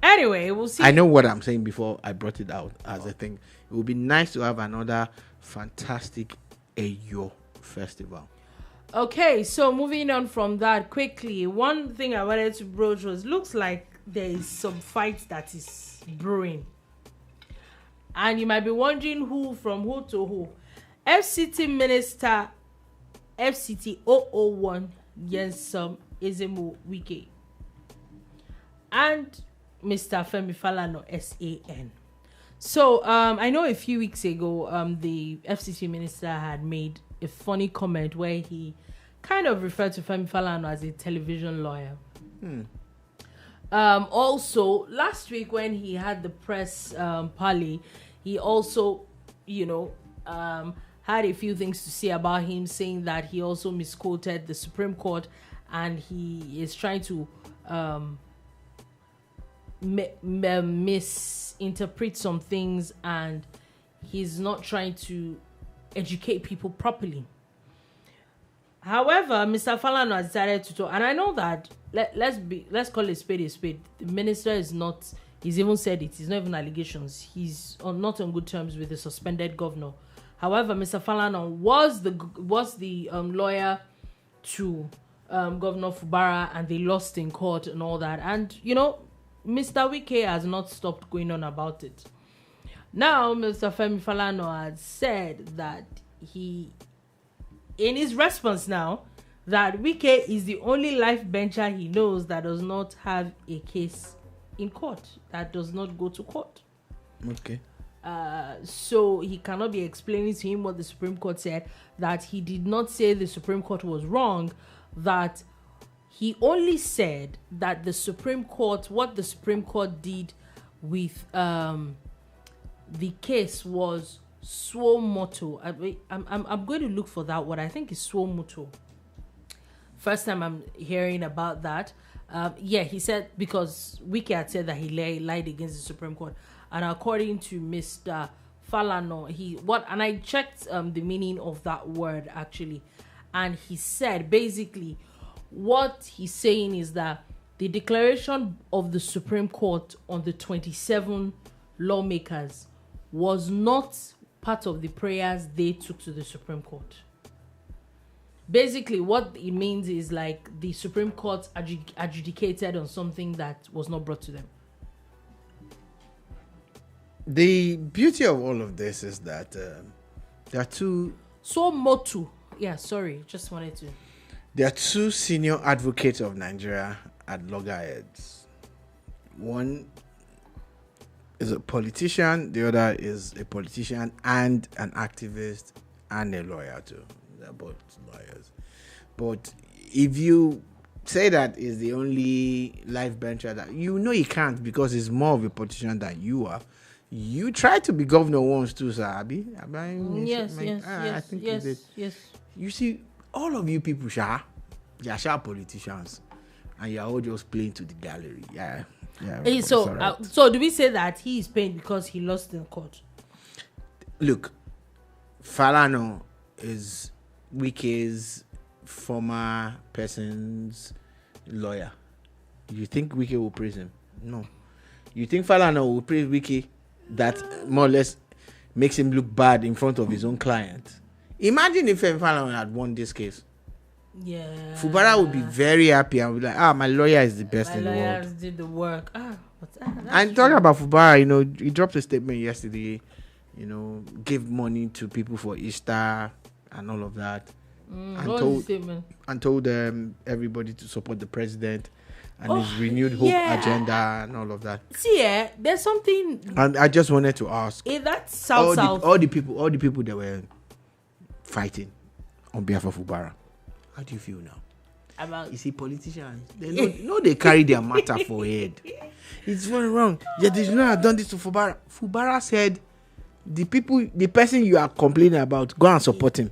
Anyway, we'll see. I know what I'm saying before I brought it out as a thing. It would be nice to have another fantastic Eyo festival. Okay, so moving on from that quickly, one thing I wanted to broach was, looks like there is some fight that is brewing. And you might be wondering who to who. FCT Minister FCT 001 Nyesom Ezemo Wike. And Mr. Femi Falana, SAN. So I know a few weeks ago, the FCC minister had made a funny comment where he kind of referred to Femi Falana as a television lawyer. Also, last week when he had the press parley, he also, had a few things to say about him, saying that he also misquoted the Supreme Court and he is trying to misinterpret some things, and he's not trying to educate people properly. However, Mr. Falana has decided to talk, and I know that let's call it spade a spade. The minister is not. He's even said it. It's not even allegations. He's not on good terms with the suspended governor. However, Mr. Falana was the lawyer to Governor Fubara, and they lost in court and all that. And Mr. Wike has not stopped going on about it. Now, Mr. Femi Falana has said that in his response now, that Wike is the only life bencher he knows that does not have a case in court, that does not go to court. Okay. So he cannot be explaining to him what the Supreme Court said, that he did not say the Supreme Court was wrong, that he only said that what the Supreme Court did with the case was suo motu. I'm going to look for that word. I think it's suo motu. First time I'm hearing about that. He said because Wike had said that he lied against the Supreme Court, and according to Mr. Falana, and I checked the meaning of that word actually, and he said basically what he's saying is that the declaration of the Supreme Court on the 27 lawmakers was not part of the prayers they took to the Supreme Court. Basically, what it means is like the Supreme Court adjudicated on something that was not brought to them. The beauty of all of this is that there are two... So motu. Yeah, sorry. Just wanted to... There are two senior advocates of Nigeria at loggerheads. One is a politician, the other is a politician and an activist and a lawyer too. They're both lawyers. But if you say that is the only life bencher, that you can't, because he's more of a politician than you are. You tried to be governor once too, sir, Abi. Yes. I think you did. Yes. You see, all of you people, you're politicians, and you're all just playing to the gallery. Yeah. So do we say that he is paying because he lost in court? Look, Falana is Wike's former person's lawyer. You think Wike will praise him? No. You think Falana will praise Wike that more or less makes him look bad in front of his own client? Imagine if Falana had won this case. Yeah. Fubara would be very happy and be like, my lawyer is the best in the world. My lawyers did the work. And talking about Fubara, he dropped a statement yesterday, gave money to people for Easter and all of that. And told everybody to support the president and his renewed hope agenda and all of that. See, there's something. And I just wanted to ask, that's South. All the people that were fighting on behalf of Fubara, how do you feel now? You see, politicians, they carry their matter for head. It's very wrong. They should not have done this to Fubara. Fubara said, the person you are complaining about, go and support him.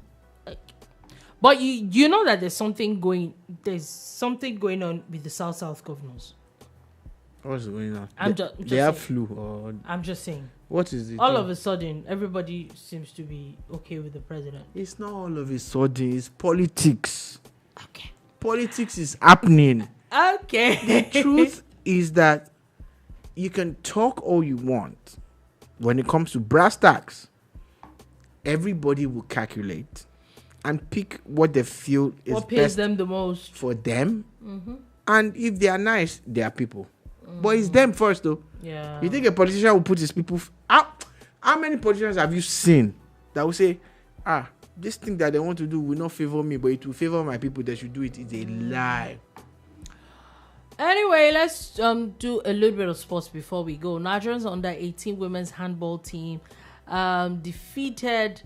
But you know that there's something going on with the South governors. What's going on? They have flu, or I'm just saying. What is it? All of a sudden, everybody seems to be okay with the president. It's not all of a sudden. It's politics. Okay. Politics is happening. Okay. The truth is that you can talk all you want. When it comes to brass tacks, everybody will calculate and pick what they feel is what pays them the most for them. Mm-hmm. And if they are nice, they are people. But it's them first, though. Yeah. You think a politician will put his people... How many politicians have you seen that will say, this thing that they want to do will not favor me, but it will favor my people, they should do it? It's a lie. Anyway, let's do a little bit of sports before we go. Nigerians under 18 women's handball team defeated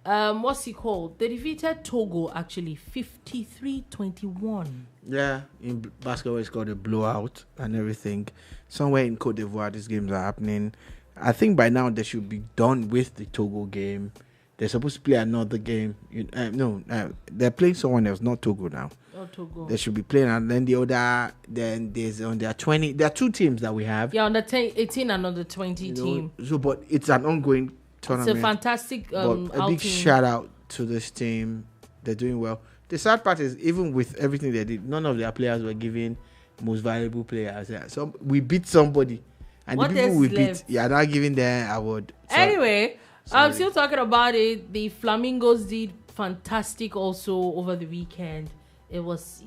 what's he called? They defeated Togo actually 53-21. Yeah, in basketball it's called a blowout and everything. Somewhere in Cote d'Ivoire these games are happening. I think by now they should be done with the Togo game. They're supposed to play another game. They're playing someone else, not Togo now. Togo. They should be playing, and then the other, then there's on their 20. There are two teams that we have. Yeah, on the 18 and on the 20 team. So, but it's an ongoing tournament. It's a fantastic but a big shout out to this team. They're doing well. The sad part is, even with everything they did, none of their players were given most valuable players. Yeah. So we beat somebody, and what the people we left? beat, not giving their award. Anyway, I'm still talking about it. The Flamingos did fantastic also over the weekend. It was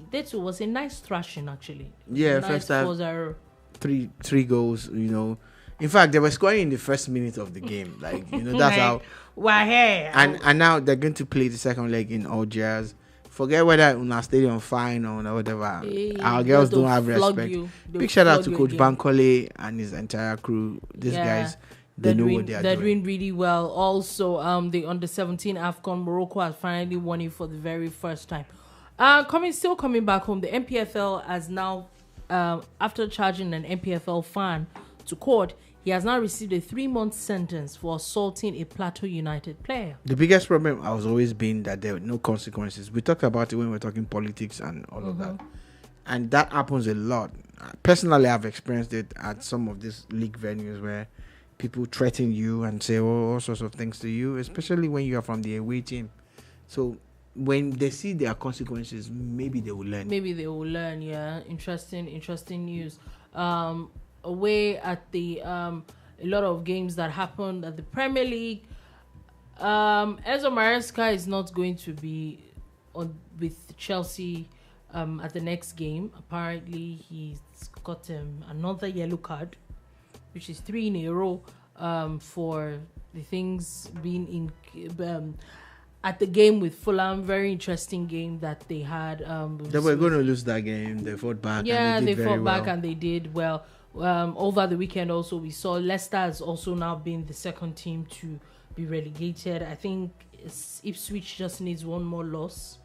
a nice thrashing actually. Yeah, first time. Three goals. In fact, they were scoring in the first minute of the game. Like that's how. And now they're going to play the second leg in Algiers. Forget whether Una Stadium fine or whatever. Our girls don't have respect. Big shout out to Coach Bankole and his entire crew. These guys. They know what they are doing. They're doing really well. Also, the under-17 AFCON, Morocco has finally won it for the very first time. Still coming back home, the NPFL has now, after charging an NPFL fan to court, he has now received a 3-month sentence for assaulting a Plateau United player. The biggest problem has always been that there were no consequences. We talked about it when we were talking politics and all of that. And that happens a lot. Personally, I've experienced it at some of these league venues where people threaten you and say all sorts of things to you, especially when you are from the away team. So when they see their consequences, maybe they will learn. Yeah. Interesting news. Away at the a lot of games that happened at the Premier League. Enzo Maresca is not going to be on with Chelsea at the next game. Apparently, he's got another yellow card, which is 3 in a row for the things being in at the game with Fulham. Very interesting game that they had. They were going to lose that game. They fought back. Yeah, and they fought back and they did well. Over the weekend also, we saw Leicester has also now been the second team to be relegated. I think Ipswich just needs one more loss.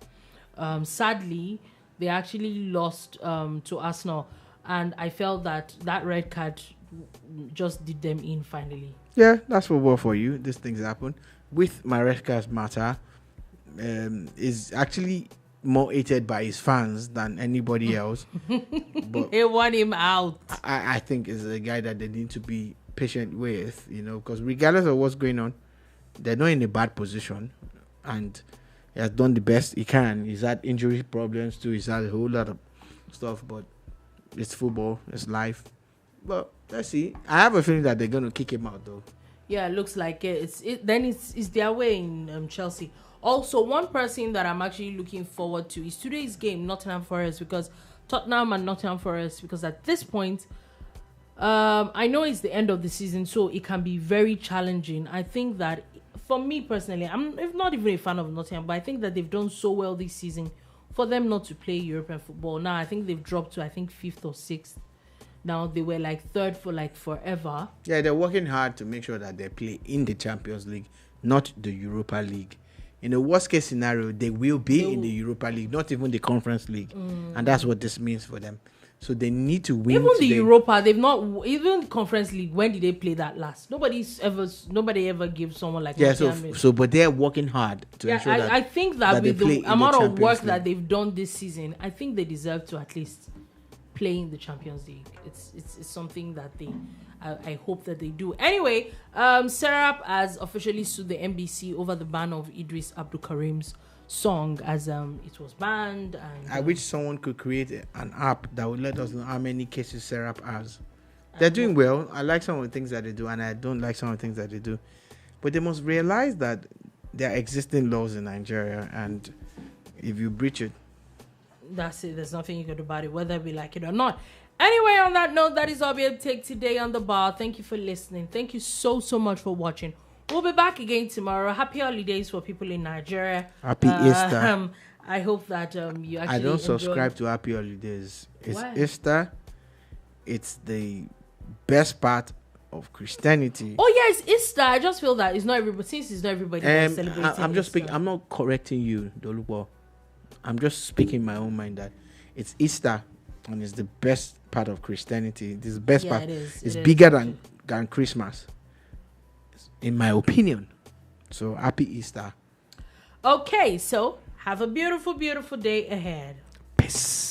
Sadly, they actually lost to Arsenal, and I felt that red card just did them in finally. Yeah, that's football for you. These things happen. With Maresca's matter, is actually more hated by his fans than anybody else. But they want him out. I think is a guy that they need to be patient with, because regardless of what's going on, they're not in a bad position, and he has done the best he can. He's had injury problems too. He's had a whole lot of stuff, but it's football, it's life. But let's see. I have a feeling that they're going to kick him out though. Yeah, it looks like it. It's their way in Chelsea. Also, one person that I'm actually looking forward to is today's game, Nottingham Forest, because Tottenham and Nottingham Forest, because at this point, I know it's the end of the season, so it can be very challenging. I think that, for me personally, I'm not even a fan of Nottingham, but I think that they've done so well this season for them not to play European football. Now, I think they've dropped to, 5th or 6th. Now, they were 3rd for forever. Yeah, they're working hard to make sure that they play in the Champions League, not the Europa League. In a worst case scenario, they will be in the Europa League, not even the Conference League. And that's what this means for them. So they need to win. Even the Europa, they've not, even the Conference League, when did they play that last? Nobody ever gives someone like but they're working hard to ensure that. I think that with the amount of work that they've done this season, I think they deserve to at least play in the Champions League. It's something that I hope that they do. Anyway, SERAP has officially sued the NBC over the ban of Idris Abdul Karim's song, as it was banned. And I wish someone could create an app that would let us know how many cases SERAP has. They're doing well. I like some of the things that they do, and I don't like some of the things that they do. But they must realize that there are existing laws in Nigeria, and if you breach it, that's it. There's nothing you can do about it, whether we like it or not. Anyway, on that note, that is all we'll take today on The Bar. Thank you for listening. Thank you so much for watching. We'll be back again tomorrow. Happy holidays for people in Nigeria. Happy Easter. I hope that you actually. I don't enjoy. subscribe to Happy Holidays. It's Why? Easter. It's the best part of Christianity. Oh yeah, it's Easter. I just feel that it's not everybody. Since it's not everybody that's celebrating. I'm just Easter. speaking. I'm not correcting you, Dolupo. I'm just speaking my own mind that it's Easter and it's the best part of Christianity. This is the best part. It is. It's It bigger is. than Christmas, in my opinion. So happy Easter. Okay, so have a beautiful, beautiful day ahead. Peace.